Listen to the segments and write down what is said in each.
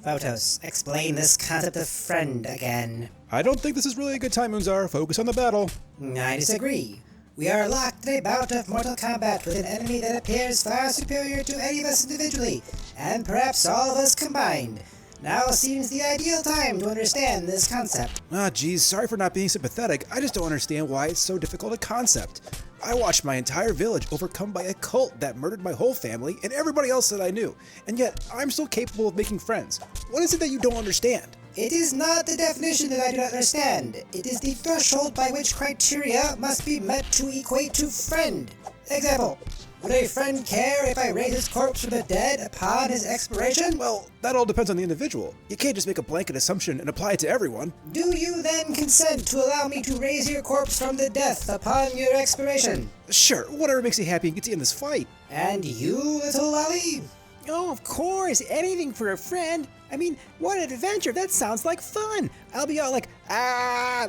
Photos, explain this concept of friend again. I don't think this is really a good time, Unzar. Focus on the battle. I disagree. We are locked in a bout of mortal combat with an enemy that appears far superior to any of us individually, and perhaps all of us combined. Now seems the ideal time to understand this concept. Geez, sorry for not being sympathetic. I just don't understand why it's so difficult a concept. I watched my entire village overcome by a cult that murdered my whole family and everybody else that I knew, and yet I'm still capable of making friends. What is it that you don't understand? It is not the definition that I do not understand. It is the threshold by which criteria must be met to equate to friend. Example. Would a friend care if I raise his corpse from the dead upon his expiration? Well, that all depends on the individual. You can't just make a blanket assumption and apply it to everyone. Do you then consent to allow me to raise your corpse from the death upon your expiration? Sure, whatever makes you happy and gets you in this fight. And you, little lolly? Oh, of course, anything for a friend. I mean, what an adventure, that sounds like fun. I'll be all like,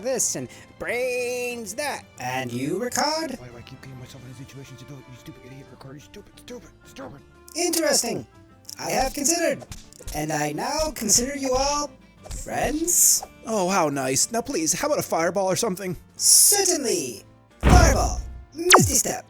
this and brains that. And you, Ricard? Why do I keep getting myself in situations to do it? You stupid idiot, Ricard, you stupid. Interesting. I have considered. And I now consider you all friends? Oh, how nice. Now please, how about a fireball or something? Certainly. Fireball. Misty Step.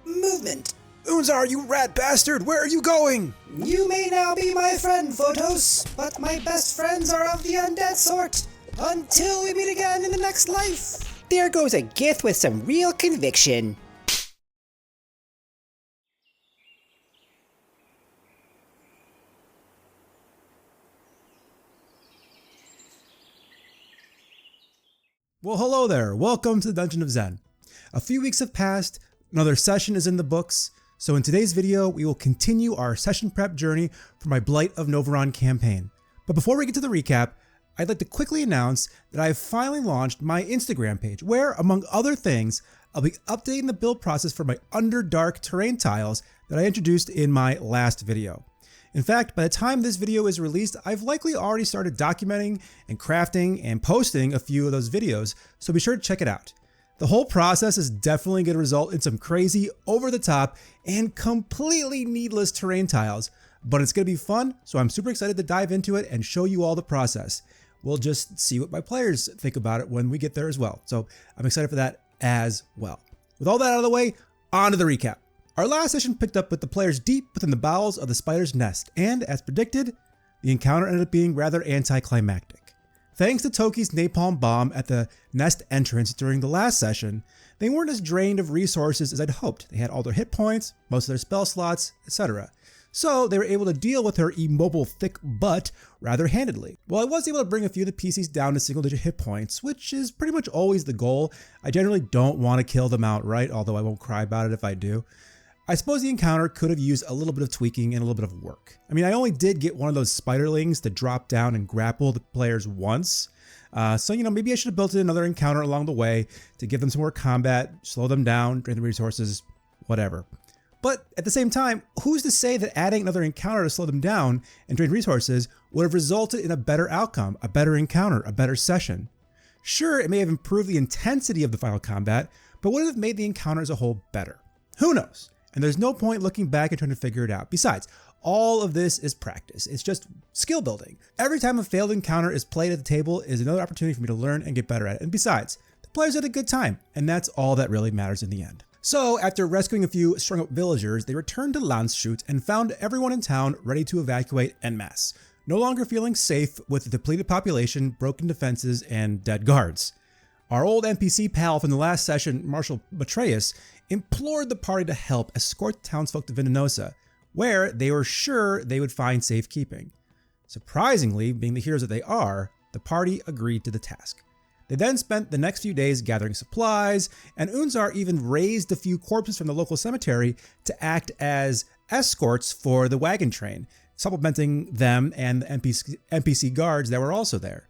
Movement. Unzar, you rat bastard! Where are you going? You may now be my friend, Photos, but my best friends are of the undead sort. Until we meet again in the next life. There goes a Gith with some real conviction. Well, hello there. Welcome to the Dungeon of Zen. A few weeks have passed, another session is in the books, so in today's video, we will continue our session prep journey for my Blight of Noveron campaign. But before we get to the recap, I'd like to quickly announce that I have finally launched my Instagram page, where, among other things, I'll be updating the build process for my Underdark terrain tiles that I introduced in my last video. In fact, by the time this video is released, I've likely already started documenting and crafting and posting a few of those videos, so be sure to check it out. The whole process is definitely going to result in some crazy, over-the-top, and completely needless terrain tiles, but it's going to be fun, so I'm super excited to dive into it and show you all the process. We'll just see what my players think about it when we get there as well, so I'm excited for that as well. With all that out of the way, on to the recap. Our last session picked up with the players deep within the bowels of the spider's nest, and as predicted, the encounter ended up being rather anticlimactic. Thanks to Toki's napalm bomb at the nest entrance during the last session, they weren't as drained of resources as I'd hoped. They had all their hit points, most of their spell slots, etc. So they were able to deal with her immobile thick butt rather handedly. While I was able to bring a few of the PCs down to single-digit hit points, which is pretty much always the goal, I generally don't want to kill them outright, although I won't cry about it if I do. I suppose the encounter could have used a little bit of tweaking and a little bit of work. I mean, I only did get one of those spiderlings to drop down and grapple the players once. So, maybe I should have built in another encounter along the way to give them some more combat, slow them down, drain the resources, whatever. But at the same time, who's to say that adding another encounter to slow them down and drain resources would have resulted in a better outcome, a better encounter, a better session? Sure, it may have improved the intensity of the final combat, but would it have made the encounter as a whole better? Who knows? And there's no point looking back and trying to figure it out. Besides, all of this is practice. It's just skill building. Every time a failed encounter is played at the table is another opportunity for me to learn and get better at it. And besides, the players had a good time, and that's all that really matters in the end. So after rescuing a few strung up villagers, they returned to Landshut and found everyone in town ready to evacuate en masse, no longer feeling safe with the depleted population, broken defenses, and dead guards. Our old NPC pal from the last session, Marshal Betrayus, implored the party to help escort the townsfolk to Venenosa, where they were sure they would find safekeeping. Surprisingly, being the heroes that they are, the party agreed to the task. They then spent the next few days gathering supplies, and Unzar even raised a few corpses from the local cemetery to act as escorts for the wagon train, supplementing them and the NPC guards that were also there.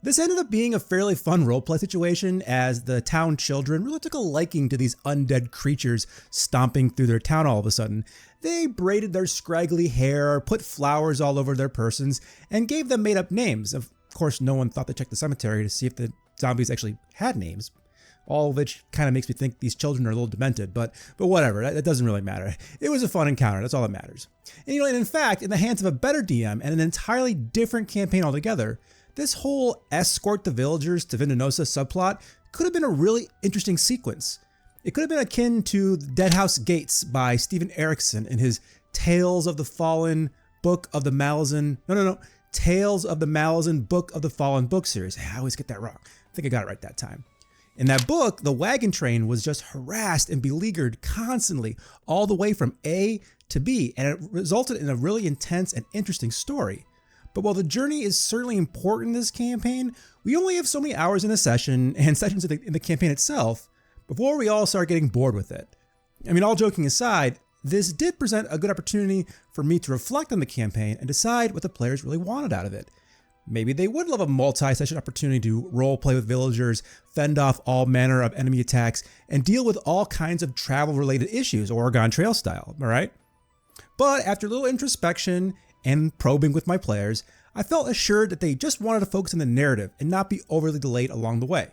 This ended up being a fairly fun roleplay situation, as the town children really took a liking to these undead creatures stomping through their town all of a sudden. They braided their scraggly hair, put flowers all over their persons, and gave them made-up names. Of course, no one thought to check the cemetery to see if the zombies actually had names. all of which kind of makes me think these children are a little demented, but whatever, that doesn't really matter. It was a fun encounter, that's all that matters. And and in fact, in the hands of a better DM and an entirely different campaign altogether, this whole escort the villagers to Venenosa subplot could have been a really interesting sequence. It could have been akin to Deadhouse Gates by Steven Erikson in his Tales of the Fallen Book of the Malazan, Tales of the Malazan Book of the Fallen book series. I always get that wrong. I think I got it right that time. In that book, the wagon train was just harassed and beleaguered constantly all the way from A to B, and it resulted in a really intense and interesting story. But while the journey is certainly important in this campaign, we only have so many hours in a session and sessions in the campaign itself before we all start getting bored with it. All joking aside, this did present a good opportunity for me to reflect on the campaign and decide what the players really wanted out of it. Maybe they would love a multi-session opportunity to role-play with villagers, fend off all manner of enemy attacks, and deal with all kinds of travel-related issues, Oregon Trail style, alright? But after a little introspection and probing with my players, I felt assured that they just wanted to focus on the narrative and not be overly delayed along the way.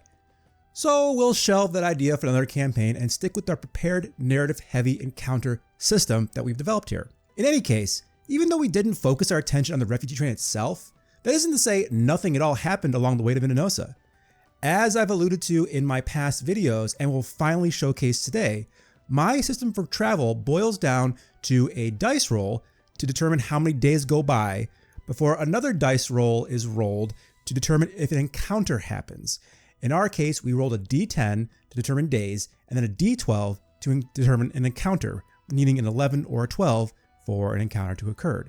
So we'll shelve that idea for another campaign and stick with our prepared narrative-heavy encounter system that we've developed here. In any case, even though we didn't focus our attention on the refugee train itself, that isn't to say nothing at all happened along the way to Venenosa. As I've alluded to in my past videos and will finally showcase today, my system for travel boils down to a dice roll to determine how many days go by before another dice roll is rolled to determine if an encounter happens. In our case, we rolled a d10 to determine days and then a d12 to determine an encounter, needing an 11 or a 12 for an encounter to occur.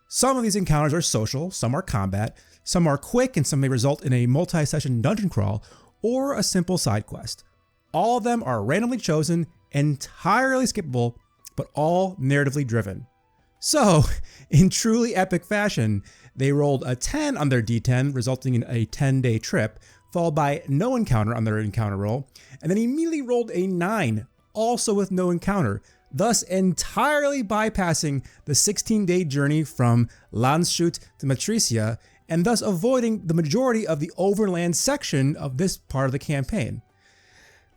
Some of these encounters are social, some are combat, some are quick, and some may result in a multi-session dungeon crawl or a simple side quest. All of them are randomly chosen, entirely skippable, but all narratively driven. So, in truly epic fashion, they rolled a 10 on their d10, resulting in a 10-day trip, followed by no encounter on their encounter roll, and then immediately rolled a 9, also with no encounter, thus entirely bypassing the 16-day journey from Landshut to Matricia, and thus avoiding the majority of the overland section of this part of the campaign.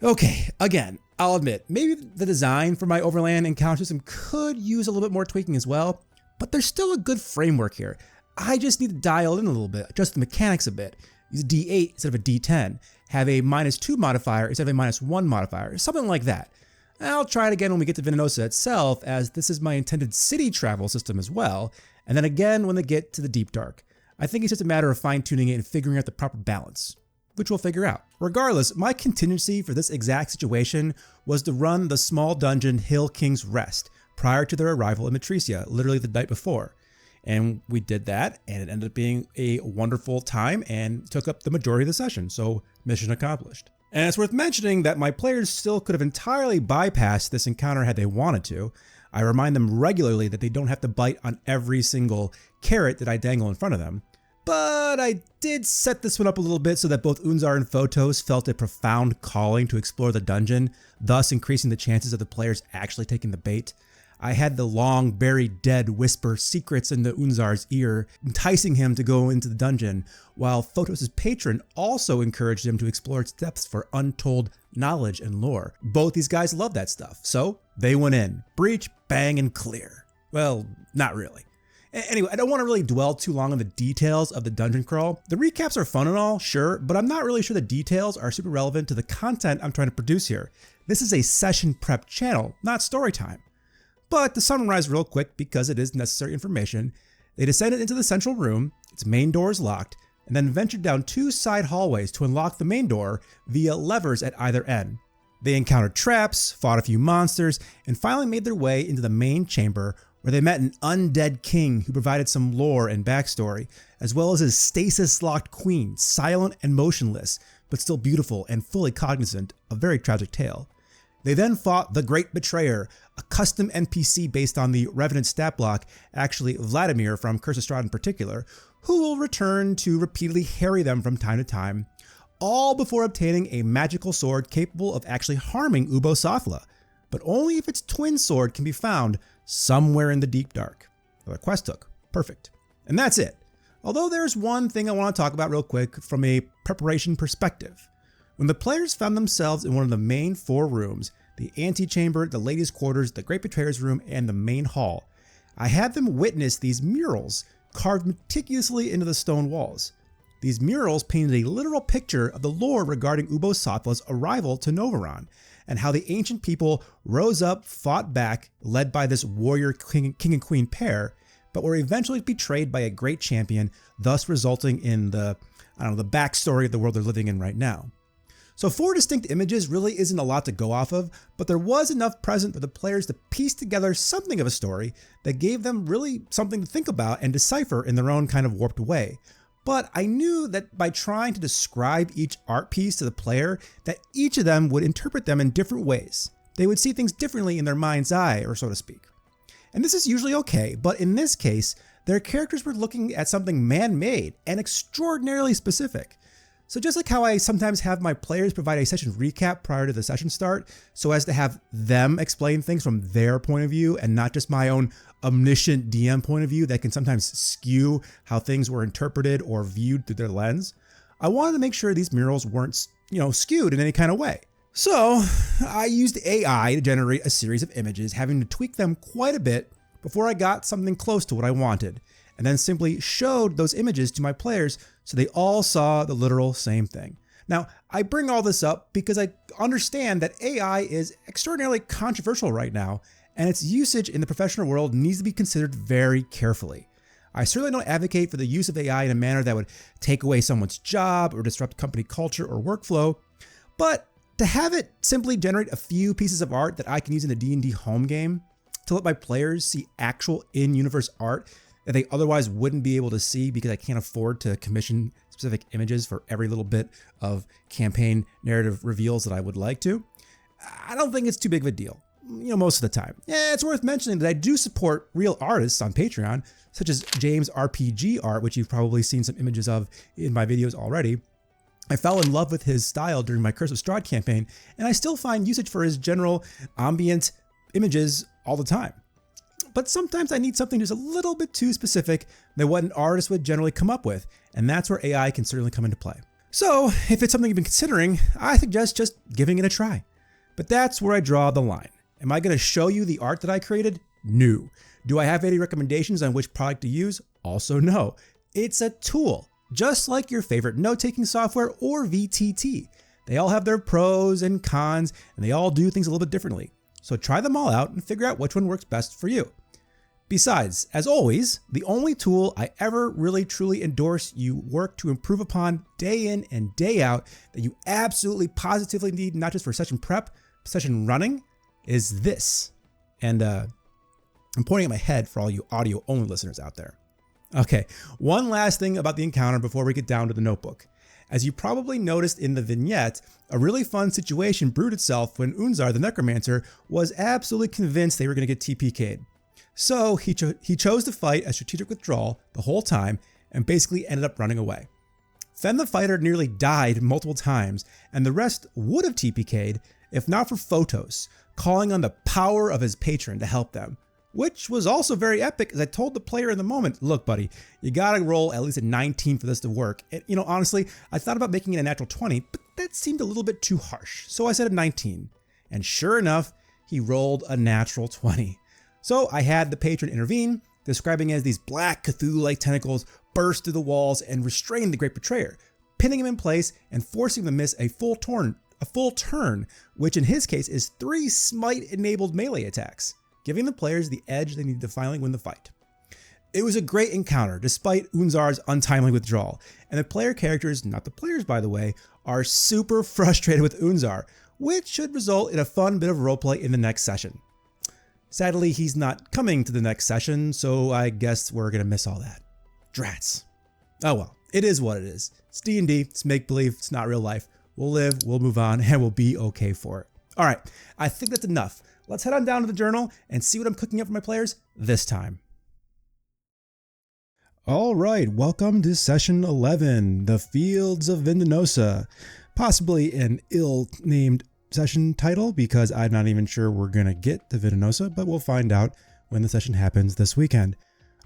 Okay, again, I'll admit, maybe the design for my overland encounter system could use a little bit more tweaking as well, but there's still a good framework here. I just need to dial in a little bit, adjust the mechanics a bit. Use a D8 instead of a D10, have a -2 modifier instead of a -1 modifier, something like that. I'll try it again when we get to Venenosa itself, as this is my intended city travel system as well, and then again when they get to the Deep Dark. I think it's just a matter of fine-tuning it and figuring out the proper balance, which we'll figure out. Regardless, my contingency for this exact situation was to run the small dungeon Hill King's Rest prior to their arrival in Matricia, literally the night before. And we did that, and it ended up being a wonderful time and took up the majority of the session, so mission accomplished. And it's worth mentioning that my players still could have entirely bypassed this encounter had they wanted to. I remind them regularly that they don't have to bite on every single carrot that I dangle in front of them. But I did set this one up a little bit so that both Unzar and Photos felt a profound calling to explore the dungeon, thus increasing the chances of the players actually taking the bait. I had the long buried dead whisper secrets into Unzar's ear, enticing him to go into the dungeon, while Photos' patron also encouraged him to explore its depths for untold knowledge and lore. Both these guys love that stuff, so they went in. Breach, bang, and clear. Well, not really. Anyway, I don't want to really dwell too long on the details of the dungeon crawl. The recaps are fun and all, sure, but I'm not really sure the details are super relevant to the content I'm trying to produce here. This is a session prep channel, not story time. But to summarize real quick, because it is necessary information, they descended into the central room, its main door is locked, and then ventured down 2 side hallways to unlock the main door via levers at either end. They encountered traps, fought a few monsters, and finally made their way into the main chamber, where they met an undead king who provided some lore and backstory, as well as his stasis-locked queen, silent and motionless, but still beautiful and fully cognizant, a very tragic tale. They then fought the Great Betrayer, a custom NPC based on the Revenant stat block, actually Vladimir from Curse of Strahd in particular, who will return to repeatedly harry them from time to time, all before obtaining a magical sword capable of actually harming Ubo Sathla, but only if its twin sword can be found somewhere in the Deep Dark. The quest took. Perfect. And that's it. Although there's one thing I want to talk about real quick from a preparation perspective. when the players found themselves in one of the main 4 rooms, the antechamber, the ladies' quarters, the Great Betrayer's room, and the main hall, I had them witness these murals carved meticulously into the stone walls. These murals painted a literal picture of the lore regarding Ubosatva's arrival to Noveron, and how the ancient people rose up, fought back, led by this warrior king and queen pair, but were eventually betrayed by a great champion, thus resulting in the backstory of the world they're living in right now. So 4 distinct images really isn't a lot to go off of, but there was enough present for the players to piece together something of a story that gave them really something to think about and decipher in their own kind of warped way. But I knew that by trying to describe each art piece to the player, that each of them would interpret them in different ways. They would see things differently in their mind's eye, or so to speak. And this is usually okay, but in this case, their characters were looking at something man-made and extraordinarily specific. So just like how I sometimes have my players provide a session recap prior to the session start, so as to have them explain things from their point of view and not just my own omniscient DM point of view that can sometimes skew how things were interpreted or viewed through their lens, I wanted to make sure these murals weren't, skewed in any kind of way. So I used AI to generate a series of images, having to tweak them quite a bit before I got something close to what I wanted, and then simply showed those images to my players so they all saw the literal same thing. Now, I bring all this up because I understand that AI is extraordinarily controversial right now, and its usage in the professional world needs to be considered very carefully. I certainly don't advocate for the use of AI in a manner that would take away someone's job or disrupt company culture or workflow, but to have it simply generate a few pieces of art that I can use in a D&D home game to let my players see actual in-universe art that they otherwise wouldn't be able to see because I can't afford to commission specific images for every little bit of campaign narrative reveals that I would like to, I don't think it's too big of a deal, most of the time. Yeah, it's worth mentioning that I do support real artists on Patreon, such as James RPG Art, which you've probably seen some images of in my videos already. I fell in love with his style during my Curse of Strahd campaign, and I still find usage for his general ambient images all the time. But sometimes I need something just a little bit too specific than what an artist would generally come up with, and that's where AI can certainly come into play. So if it's something you've been considering, I suggest just giving it a try. But that's where I draw the line. Am I going to show you the art that I created? No. Do I have any recommendations on which product to use? Also no. It's a tool, just like your favorite note-taking software or VTT. They all have their pros and cons, and they all do things a little bit differently. So try them all out and figure out which one works best for you. Besides, as always, the only tool I ever really truly endorse you work to improve upon day in and day out that you absolutely positively need, not just for session prep, but session running, is this. And I'm pointing at my head for all you audio only listeners out there. Okay, one last thing about the encounter before we get down to the notebook. As you probably noticed in the vignette, a really fun situation brewed itself when Unzar the Necromancer was absolutely convinced they were going to get TPK'd. So he chose to fight a strategic withdrawal the whole time and basically ended up running away. Fen the Fighter nearly died multiple times, and the rest would have TPK'd if not for Photos, calling on the power of his patron to help them, which was also very epic as I told the player in the moment, look buddy, you gotta roll at least a 19 for this to work. And honestly, I thought about making it a natural 20, but that seemed a little bit too harsh. So I said a 19. And sure enough, he rolled a natural 20. So I had the patron intervene, describing as these black Cthulhu-like tentacles burst through the walls and restrain the Great Betrayer, pinning him in place and forcing him to miss a full turn, which in his case is 3 smite-enabled melee attacks, giving the players the edge they need to finally win the fight. It was a great encounter, despite Unzar's untimely withdrawal, and the player characters, not the players by the way, are super frustrated with Unzar, which should result in a fun bit of roleplay in the next session. Sadly, he's not coming to the next session, so I guess we're gonna miss all that. Drats. Oh well, it is what it is. It's D&D, it's make-believe, it's not real life. We'll live, we'll move on, and we'll be okay for it. All right, I think that's enough. Let's head on down to the journal and see what I'm cooking up for my players this time. All right, welcome to session 11, The Fields of Vindanosa. Possibly an ill-named session title because I'm not even sure we're going to get to Vindanosa, but we'll find out when the session happens this weekend.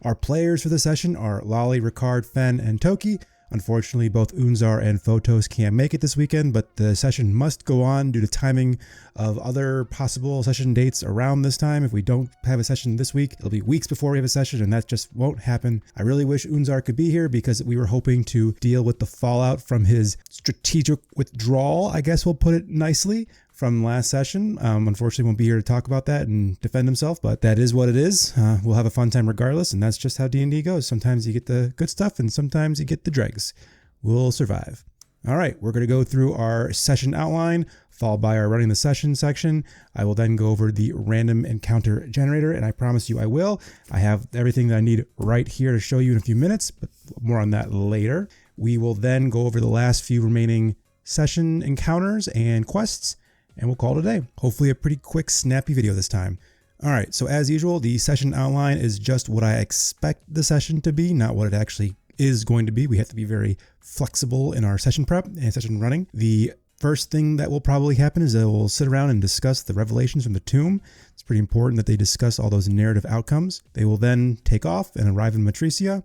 Our players for the session are Lolly, Ricard, Fen, and Toki, Unfortunately, both Unzar and Photos can't make it this weekend, but the session must go on due to timing of other possible session dates around this time. If we don't have a session this week, it'll be weeks before we have a session, and that just won't happen. I really wish Unzar could be here because we were hoping to deal with the fallout from his strategic withdrawal, I guess we'll put it nicely, from last session. Unfortunately, won't be here to talk about that and defend himself, but that is what it is. We'll have a fun time regardless, and that's just how D&D goes. Sometimes you get the good stuff, and sometimes you get the dregs. We'll survive. All right, we're going to go through our session outline, followed by our running the session section. I will then go over the random encounter generator, and I promise you I will. I have everything that I need right here to show you in a few minutes, but more on that later. We will then go over the last few remaining session encounters and quests, and we'll call it a day. Hopefully a pretty quick, snappy video this time. All right, so as usual, the session outline is just what I expect the session to be, not what it actually is going to be. We have to be very flexible in our session prep and session running. The first thing that will probably happen is that we'll sit around and discuss the revelations from the tomb. It's pretty important that they discuss all those narrative outcomes. They will then take off and arrive in Matricia,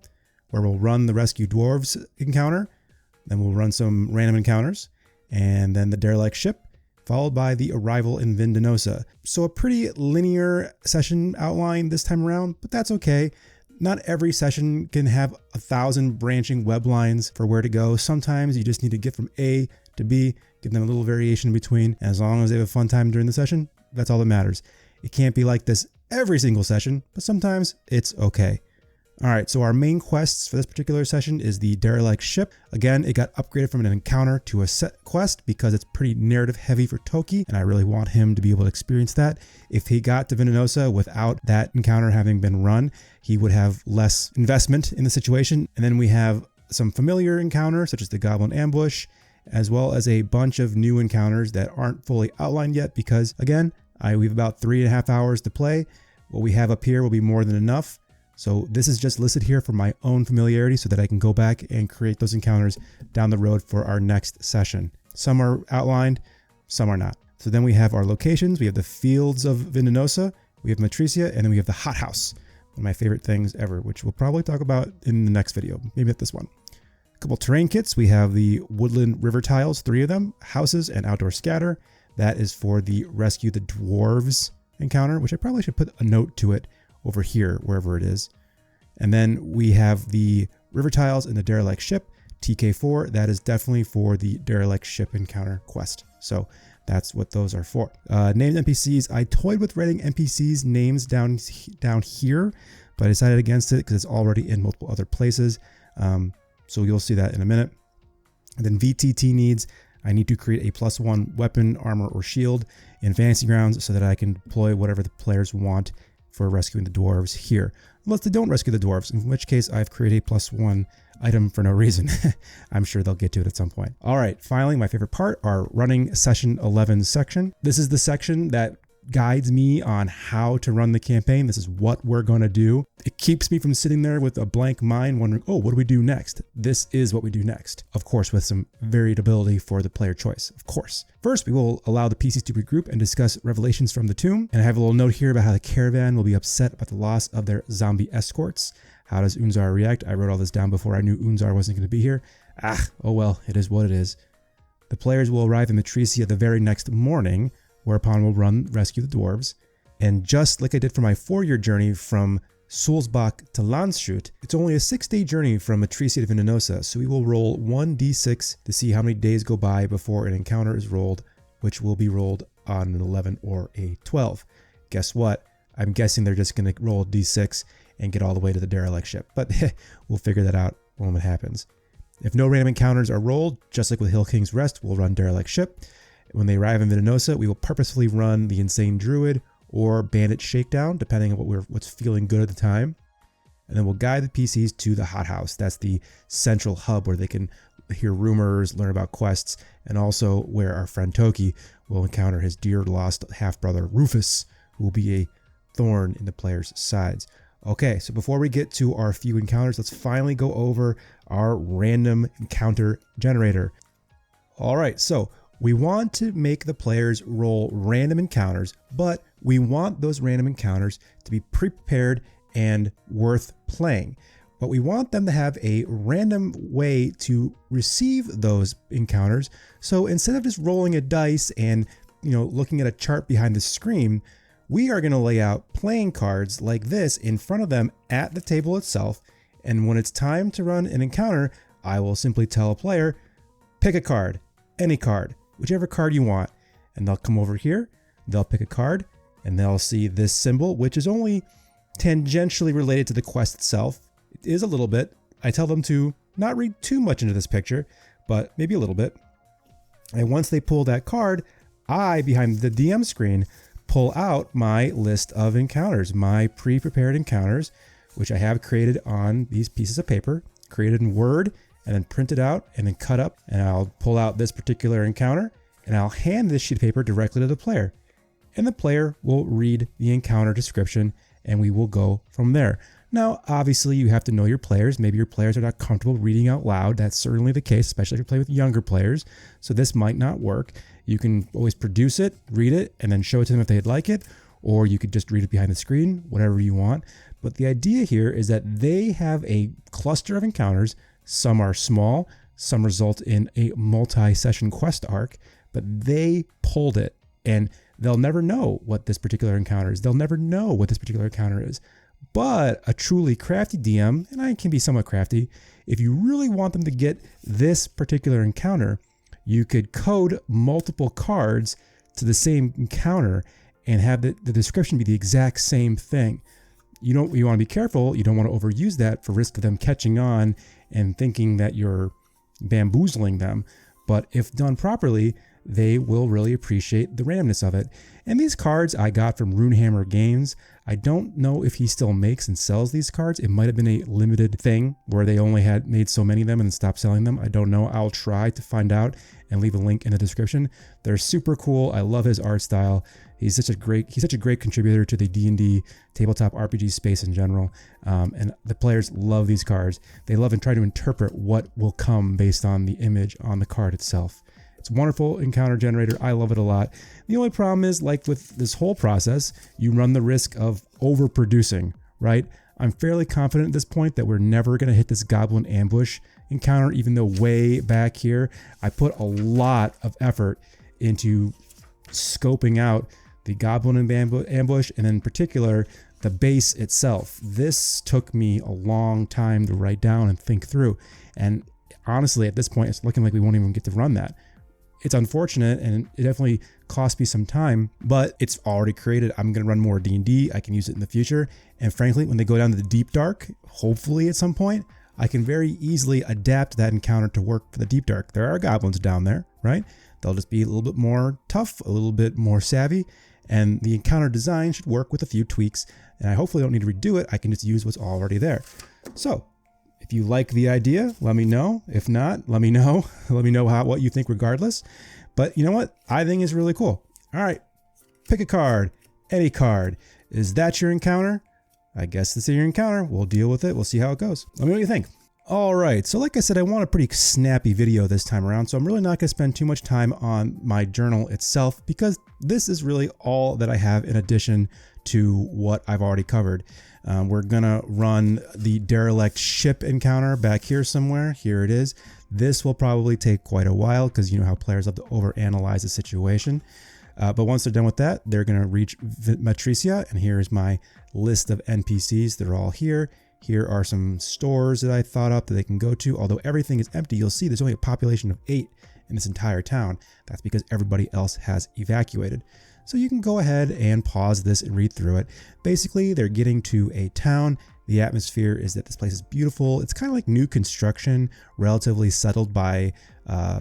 where we'll run the Rescue Dwarves encounter. Then we'll run some random encounters, and then the derelict ship, followed by the arrival in Vindanosa. So a pretty linear session outline this time around, but that's okay. Not every session can have 1,000 branching web lines for where to go. Sometimes you just need to get from A to B, give them a little variation in between. And as long as they have a fun time during the session, that's all that matters. It can't be like this every single session, but sometimes it's okay. All right, so our main quests for this particular session is the derelict ship. Again, it got upgraded from an encounter to a set quest because it's pretty narrative heavy for Toki, and I really want him to be able to experience that. If he got to Vindanosa without that encounter having been run, he would have less investment in the situation. And then we have some familiar encounters, such as the Goblin Ambush, as well as a bunch of new encounters that aren't fully outlined yet because, again, we have about 3.5 hours to play. What we have up here will be more than enough. So this is just listed here for my own familiarity so that I can go back and create those encounters down the road for our next session. Some are outlined, some are not. So then we have our locations. We have the Fields of Vindanosa, we have Matricia, and then we have the hothouse. One of my favorite things ever, which we'll probably talk about in the next video, maybe at this one. A couple terrain kits. We have the Woodland River Tiles, 3 of them, houses and outdoor scatter. That is for the Rescue the Dwarves encounter, which I probably should put a note to it over here, wherever it is. And then we have the river tiles and the derelict ship, TK4. That is definitely for the derelict ship encounter quest. So that's what those are for. Named NPCs. I toyed with writing NPCs names down here, but I decided against it because it's already in multiple other places. So you'll see that in a minute. And then VTT needs. I need to create a +1 weapon, armor, or shield in Fantasy Grounds so that I can deploy whatever the players want for rescuing the dwarves here. Unless they don't rescue the dwarves, in which case I've created a +1 item for no reason. I'm sure they'll get to it at some point. All right, finally, my favorite part, our running session 11 section. This is the section that guides me on how to run the campaign. This is what we're going to do. It keeps me from sitting there with a blank mind wondering, oh, what do we do next? This is what we do next. Of course, with some variability for the player choice, of course. First, we will allow the PCs to regroup and discuss revelations from the tomb. And I have a little note here about how the caravan will be upset about the loss of their zombie escorts. How does Unzar react? I wrote all this down before I knew Unzar wasn't going to be here. Oh well, it is what it is. The players will arrive in Matricia the very next morning, whereupon we'll rescue the dwarves. And just like I did for my 4-year journey from Sulzbach to Landshut, it's only a 6-day journey from Matricia to Vindanosa, so we will roll 1d6 to see how many days go by before an encounter is rolled, which will be rolled on an 11 or a 12. Guess what? I'm guessing they're just going to roll a d6 and get all the way to the derelict ship, but we'll figure that out when it happens. If no random encounters are rolled, just like with Hill King's Rest, we'll run derelict ship. When they arrive in Vindanosa, we will purposefully run the Insane Druid or Bandit Shakedown, depending on what's feeling good at the time. And then we'll guide the PCs to the hothouse. That's the central hub where they can hear rumors, learn about quests, and also where our friend Toki will encounter his dear lost half-brother Rufus, who will be a thorn in the player's sides. Okay, so before we get to our few encounters, let's finally go over our random encounter generator. All right, so we want to make the players roll random encounters, but we want those random encounters to be prepared and worth playing. but we want them to have a random way to receive those encounters. So instead of just rolling a dice and, looking at a chart behind the screen, we are going to lay out playing cards like this in front of them at the table itself. And when it's time to run an encounter, I will simply tell a player, pick a card, any card, whichever card you want. And they'll come over here, they'll pick a card, and they'll see this symbol, which is only tangentially related to the quest itself. It is a little bit. I tell them to not read too much into this picture, but maybe a little bit. And once they pull that card, I, behind the DM screen, pull out my list of encounters, my pre-prepared encounters, which I have created on these pieces of paper, created in Word, and then printed out and then cut up. And I'll pull out this particular encounter and I'll hand this sheet of paper directly to the player. And the player will read the encounter description and we will go from there. Now, obviously, you have to know your players. Maybe your players are not comfortable reading out loud. That's certainly the case, especially if you play with younger players. So this might not work. You can always produce it, read it, and then show it to them if they'd like it. Or you could just read it behind the screen, whatever you want. But the idea here is that they have a cluster of encounters. Some are small, some result in a multi-session quest arc, but they pulled it and they'll never know what this particular encounter is. They'll never know what this particular encounter is. But a truly crafty DM, and I can be somewhat crafty, if you really want them to get this particular encounter, you could code multiple cards to the same encounter and have the description be the exact same thing. You want to be careful. You don't want to overuse that for risk of them catching on and thinking that you're bamboozling them. But if done properly, they will really appreciate the randomness of it. And these cards I got from Runehammer Games. I don't know if he still makes and sells these cards. It might have been a limited thing where they only had made so many of them and stopped selling them. I don't know. I'll try to find out and leave a link in the description. They're super cool. I love his art style. He's such a great contributor to the D&D tabletop RPG space in general. And the players love these cards. They love and try to interpret what will come based on the image on the card itself. It's a wonderful encounter generator. I love it a lot. The only problem is, like with this whole process, you run the risk of overproducing, right? I'm fairly confident at this point that we're never going to hit this goblin ambush encounter, even though way back here, I put a lot of effort into scoping out the goblin ambush, and in particular, the base itself. This took me a long time to write down and think through. And honestly, at this point, it's looking like we won't even get to run that. It's unfortunate and it definitely cost me some time, but it's already created. I'm going to run more D&D. I can use it in the future. And frankly, when they go down to the deep dark, hopefully at some point, I can very easily adapt that encounter to work for the deep dark. There are goblins down there, right? They'll just be a little bit more tough, a little bit more savvy, and the encounter design should work with a few tweaks. And I hopefully don't need to redo it. I can just use what's already there. So if you like the idea, let me know. If not, let me know. Let me know what you think regardless. But you know what? I think it's really cool. All right, pick a card, any card. Is that your encounter? I guess this is your encounter. We'll deal with it. We'll see how it goes. Let me know what you think. All right, so like I said, I want a pretty snappy video this time around, so I'm really not going to spend too much time on my journal itself because this is really all that I have in addition to what I've already covered. We're gonna run the derelict ship encounter back here somewhere. Here it is. This will probably take quite a while because you know how players love to overanalyze the situation. But once they're done with that, they're gonna reach Matricia, and here's my list of NPCs. They're all here. Here are some stores that I thought up that they can go to. Although everything is empty, you'll see there's only a population of 8 in this entire town. That's because everybody else has evacuated. So you can go ahead and pause this and read through it. Basically, they're getting to a town. The atmosphere is that this place is beautiful. It's kind of like new construction, relatively settled by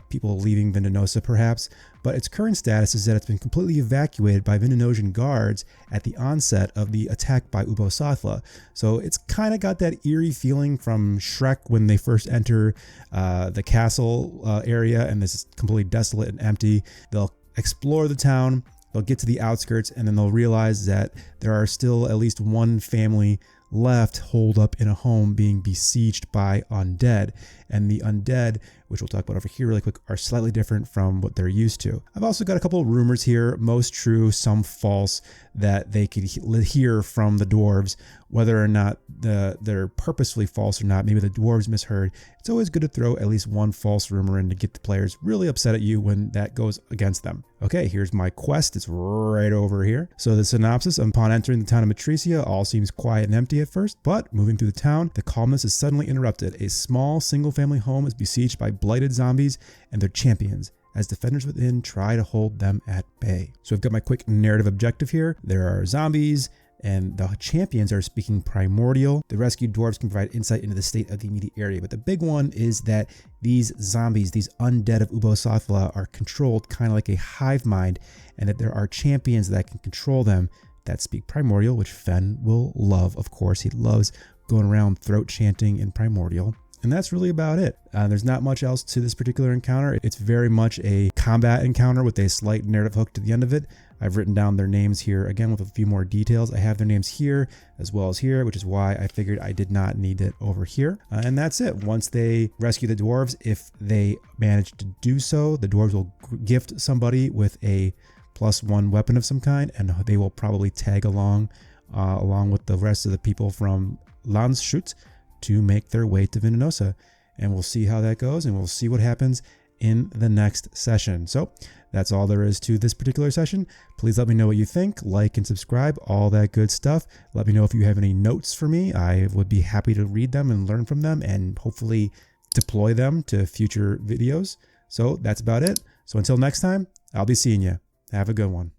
people leaving Vendinosa perhaps, but its current status is that it's been completely evacuated by Vendinosian guards at the onset of the attack by Ubosathla. So it's kind of got that eerie feeling from Shrek when they first enter the castle area and this is completely desolate and empty. They'll explore the town. They'll get to the outskirts and then they'll realize that there are still at least one family left holed up in a home being besieged by undead. and the undead, which we'll talk about over here really quick, are slightly different from what they're used to. I've also got a couple of rumors here, most true, some false, that they could hear from the dwarves. Whether or not they're purposefully false or not, maybe the dwarves misheard. It's always good to throw at least one false rumor in to get the players really upset at you when that goes against them. Okay, here's my quest. It's right over here. So the synopsis: upon entering the town of Matricia, all seems quiet and empty at first, but moving through the town, the calmness is suddenly interrupted. A small single-family home is besieged by blighted zombies and their champions, as defenders within try to hold them at bay. So I've got my quick narrative objective here. There are zombies, and the champions are speaking primordial. The rescued dwarves can provide insight into the state of the immediate area, but the big one is that these zombies, these undead of Ubosothla, are controlled kind of like a hive mind, and that there are champions that can control them that speak primordial, which Fen will love, of course. He loves going around throat chanting in primordial. And that's really about it. There's not much else to this particular encounter. It's very much a combat encounter with a slight narrative hook to the end of it. I've written down their names here again with a few more details. I have their names here as well as here, which is why I figured I did not need it over here. And that's it. Once they rescue the dwarves, if they manage to do so, the dwarves will gift somebody with a +1 weapon of some kind, and they will probably tag along with the rest of the people from Landshut to make their way to Venenosa. And we'll see how that goes, and we'll see what happens in the next session. So that's all there is to this particular session. Please let me know what you think, like and subscribe, all that good stuff. Let me know if you have any notes for me. I would be happy to read them and learn from them and hopefully deploy them to future videos. So that's about it. So until next time, I'll be seeing you. Have a good one.